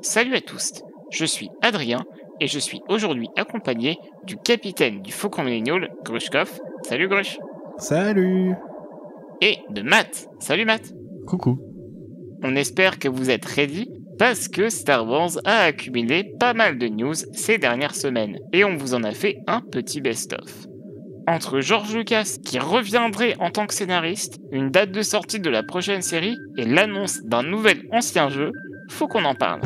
Salut à tous, je suis Adrien et je suis aujourd'hui accompagné du capitaine du Faucon Millennial, Grushkov. Salut Grush. Salut. Et de Matt. Salut Matt. Coucou. On espère que vous êtes ready parce que Star Wars a accumulé pas mal de news ces dernières semaines et on vous en a fait un petit best-of. Entre George Lucas qui reviendrait en tant que scénariste, une date de sortie de la prochaine série et l'annonce d'un nouvel ancien jeu, faut qu'on en parle.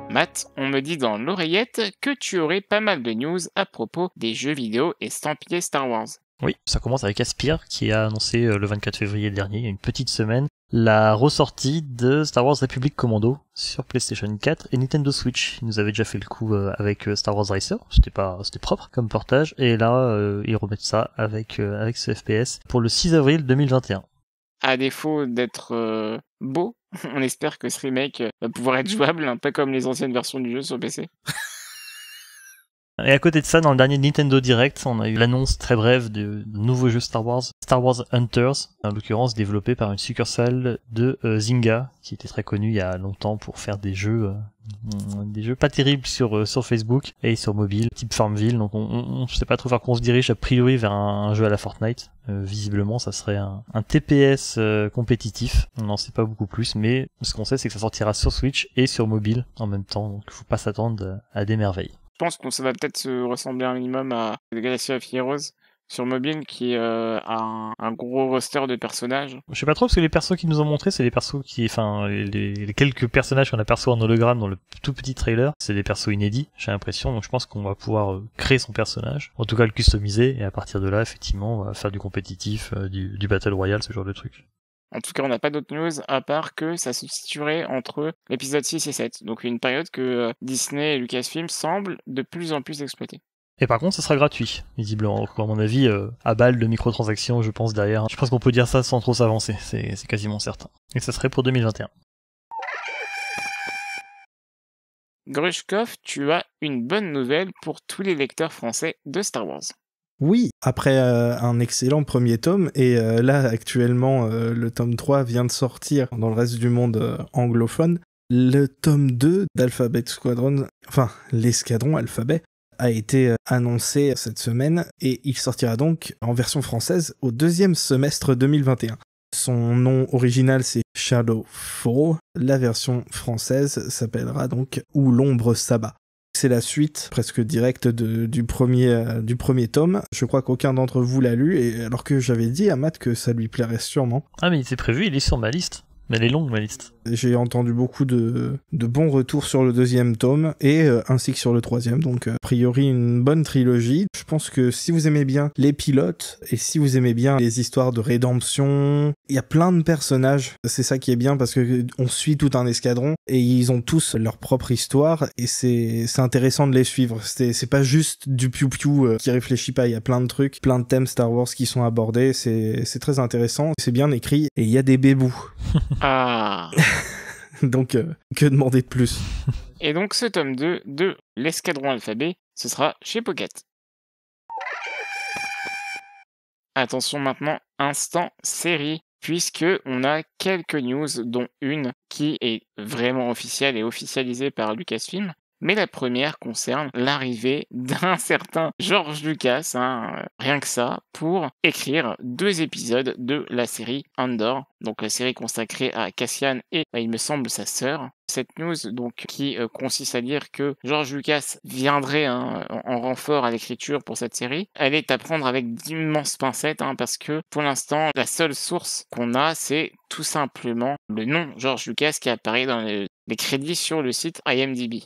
Matt, on me dit dans l'oreillette que tu aurais pas mal de news à propos des jeux vidéo estampillés Star Wars. Oui, ça commence avec Aspyr qui a annoncé le 24 février dernier, il y a une petite semaine, la ressortie de Star Wars Republic Commando sur PlayStation 4 et Nintendo Switch. Il nous avait déjà fait le coup avec Star Wars Racer, c'était propre comme portage, et là ils remettent ça avec ce FPS pour le 6 avril 2021. À défaut d'être beau, on espère que ce remake va pouvoir être jouable, un peu comme les anciennes versions du jeu sur PC. Et à côté de ça, dans le dernier Nintendo Direct, on a eu l'annonce très brève de nouveaux jeux Star Wars Hunters, en l'occurrence développé par une succursale de Zynga, qui était très connue il y a longtemps pour faire des jeux pas terribles sur Facebook et sur mobile, type Farmville. Donc on sait pas trop vers quoi on se dirige, a priori vers un jeu à la Fortnite. Visiblement, ça serait un TPS compétitif. On n'en sait pas beaucoup plus, mais ce qu'on sait, c'est que ça sortira sur Switch et sur mobile en même temps. Donc il faut pas s'attendre à des merveilles. Je pense que ça va peut-être se ressembler un minimum à The Galaxy of Heroes sur mobile qui a un gros roster de personnages. Je sais pas trop parce que les persos qu'ils nous ont montrés, c'est les persos les quelques personnages qu'on aperçoit en hologramme dans le tout petit trailer, c'est des persos inédits, j'ai l'impression, donc je pense qu'on va pouvoir créer son personnage, en tout cas le customiser, et à partir de là, effectivement, on va faire du compétitif, du Battle Royale, ce genre de trucs. En tout cas, on n'a pas d'autres news à part que ça se situerait entre l'épisode 6 et 7. Donc une période que Disney et Lucasfilm semblent de plus en plus exploiter. Et par contre, ça sera gratuit, visiblement. Donc, à mon avis, à balle de microtransactions, je pense, derrière. Je pense qu'on peut dire ça sans trop s'avancer, c'est quasiment certain. Et ça serait pour 2021. Grushkov, tu as une bonne nouvelle pour tous les lecteurs français de Star Wars. Oui, après un excellent premier tome, et là actuellement le tome 3 vient de sortir dans le reste du monde anglophone, le tome 2 d'Alphabet Squadron, enfin l'escadron Alphabet, a été annoncé cette semaine, et il sortira donc en version française au deuxième semestre 2021. Son nom original c'est Shadowfall, la version française s'appellera donc Où l'ombre s'abat. C'est la suite presque directe du premier tome. Je crois qu'aucun d'entre vous l'a lu, et alors que j'avais dit à Matt que ça lui plairait sûrement. Ah mais c'est prévu, il est sur ma liste. Mais elle est longue, ma liste. J'ai entendu beaucoup de bons retours sur le deuxième tome, et ainsi que sur le troisième, donc a priori une bonne trilogie. Je pense que si vous aimez bien les pilotes, et si vous aimez bien les histoires de rédemption, il y a plein de personnages, c'est ça qui est bien, parce que on suit tout un escadron, et ils ont tous leur propre histoire, et c'est intéressant de les suivre. C'est pas juste du piou-piou qui réfléchit pas, il y a plein de trucs, plein de thèmes Star Wars qui sont abordés, c'est très intéressant, c'est bien écrit, et il y a des bébous. Ah. Donc, que demander de plus? Et donc ce tome 2 de l'Escadron Alphabet, ce sera chez Pocket. Attention maintenant, instant série, puisque on a quelques news, dont une qui est vraiment officielle et officialisée par Lucasfilm. Mais la première concerne l'arrivée d'un certain George Lucas, rien que ça, pour écrire 2 épisodes de la série Andor, donc la série consacrée à Cassian et, il me semble, sa sœur. Cette news, donc, qui consiste à dire que George Lucas viendrait en renfort à l'écriture pour cette série, elle est à prendre avec d'immenses pincettes, parce que pour l'instant, la seule source qu'on a, c'est tout simplement le nom George Lucas qui apparaît dans les crédits sur le site IMDb.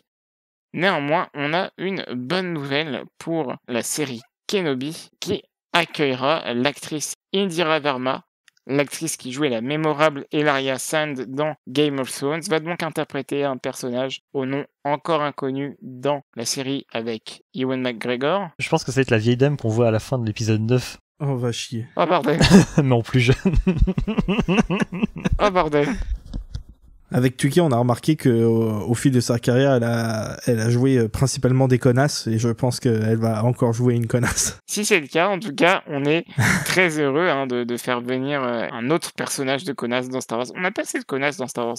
Néanmoins, on a une bonne nouvelle pour la série Kenobi qui accueillera l'actrice Indira Varma. L'actrice qui jouait la mémorable Ellaria Sand dans Game of Thrones va donc interpréter un personnage au nom encore inconnu dans la série avec Ewan McGregor. Je pense que ça va être la vieille dame qu'on voit à la fin de l'épisode 9. Oh, va chier. Oh bordel. Mais en plus jeune. Oh bordel. Avec Tuki, on a remarqué que au fil de sa carrière, elle a joué principalement des connasses, et je pense qu'elle va encore jouer une connasse. Si c'est le cas, en tout cas, on est très heureux de faire venir un autre personnage de connasse dans Star Wars. On n'a pas assez de connasses dans Star Wars.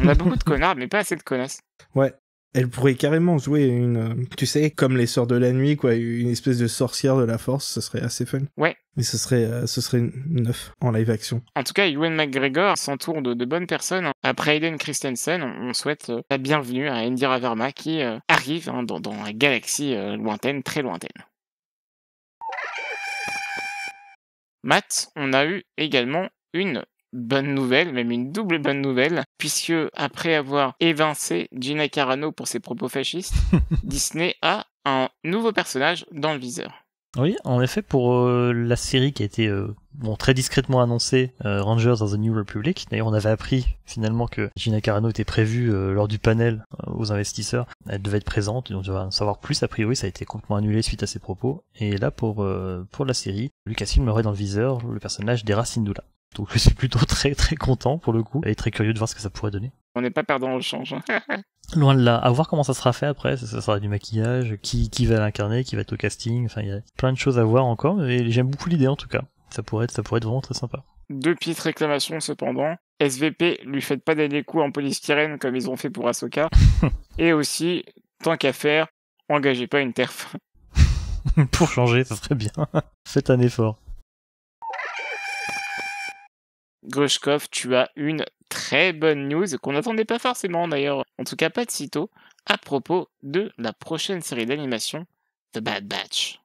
On a beaucoup de connards, mais pas assez de connasses. Ouais. Elle pourrait carrément jouer une, tu sais, comme les Sœurs de la Nuit, quoi, une espèce de sorcière de la Force, ce serait assez fun. Ouais. Mais ce serait neuf en live action. En tout cas, Ewan McGregor s'entoure de bonnes personnes. Après Hayden Christensen, on souhaite la bienvenue à Indira Verma qui arrive dans la galaxie lointaine, très lointaine. Matt, on a eu également une bonne nouvelle, même une double bonne nouvelle, puisque après avoir évincé Gina Carano pour ses propos fascistes, Disney a un nouveau personnage dans le viseur. Oui, en effet, pour la série qui a été très discrètement annoncée, Rangers of the New Republic. D'ailleurs, on avait appris finalement que Gina Carano était prévue lors du panel aux investisseurs. Elle devait être présente, donc on va en savoir plus. A priori, ça a été complètement annulé suite à ses propos. Et là, pour la série, Lucasfilm aurait dans le viseur le personnage d'Hera Syndulla. Donc je suis plutôt très très content pour le coup, et très curieux de voir ce que ça pourrait donner. On n'est pas perdant au change. Loin de là, à voir comment ça sera fait après, ça sera du maquillage, qui va l'incarner, qui va être au casting, enfin il y a plein de choses à voir encore, mais j'aime beaucoup l'idée en tout cas. Ça pourrait être vraiment très sympa. 2 petites réclamations cependant. SVP, lui faites pas des coups en polystyrène comme ils ont fait pour Ahsoka. Et aussi, tant qu'à faire, engagez pas une TERF. Pour changer, ça serait bien. Faites un effort. Grushkov, tu as une très bonne news qu'on n'attendait pas forcément d'ailleurs, en tout cas pas de sitôt, à propos de la prochaine série d'animation, The Bad Batch.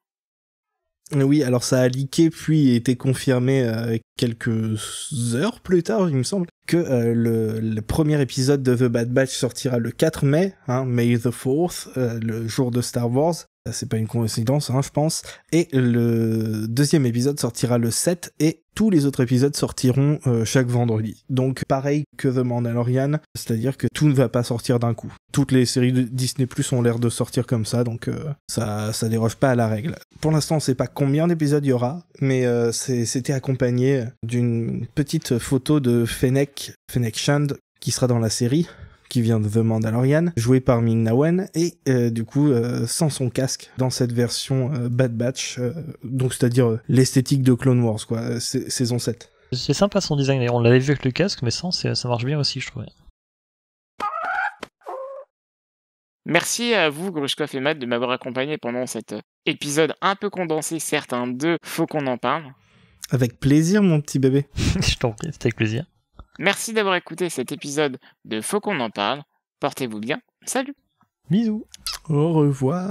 Oui, alors ça a leaké puis été confirmé quelques heures plus tard, il me semble, que le premier épisode de The Bad Batch sortira le 4 mai, May the 4th, le jour de Star Wars. C'est pas une coïncidence, je pense. Et le deuxième épisode sortira le 7 et tous les autres épisodes sortiront chaque vendredi. Donc pareil que The Mandalorian, c'est-à-dire que tout ne va pas sortir d'un coup. Toutes les séries de Disney Plus ont l'air de sortir comme ça, donc ça déroge pas à la règle. Pour l'instant, on sait pas combien d'épisodes il y aura, mais c'était accompagné d'une petite photo de Fennec Shand qui sera dans la série, qui vient de The Mandalorian, joué par Ming-Na Wen, et du coup sans son casque dans cette version Bad Batch, donc c'est-à-dire l'esthétique de Clone Wars, quoi, saison 7. C'est sympa son design, d'ailleurs on l'avait vu avec le casque, mais sans, ça marche bien aussi, je trouve. Merci à vous, Grushkov et Matt, de m'avoir accompagné pendant cet épisode un peu condensé, certes, de Faut qu'on en parle. Avec plaisir, mon petit bébé. Je t'en prie, c'était avec plaisir. Merci d'avoir écouté cet épisode de Faut qu'on en parle. Portez-vous bien. Salut. Bisous. Au revoir.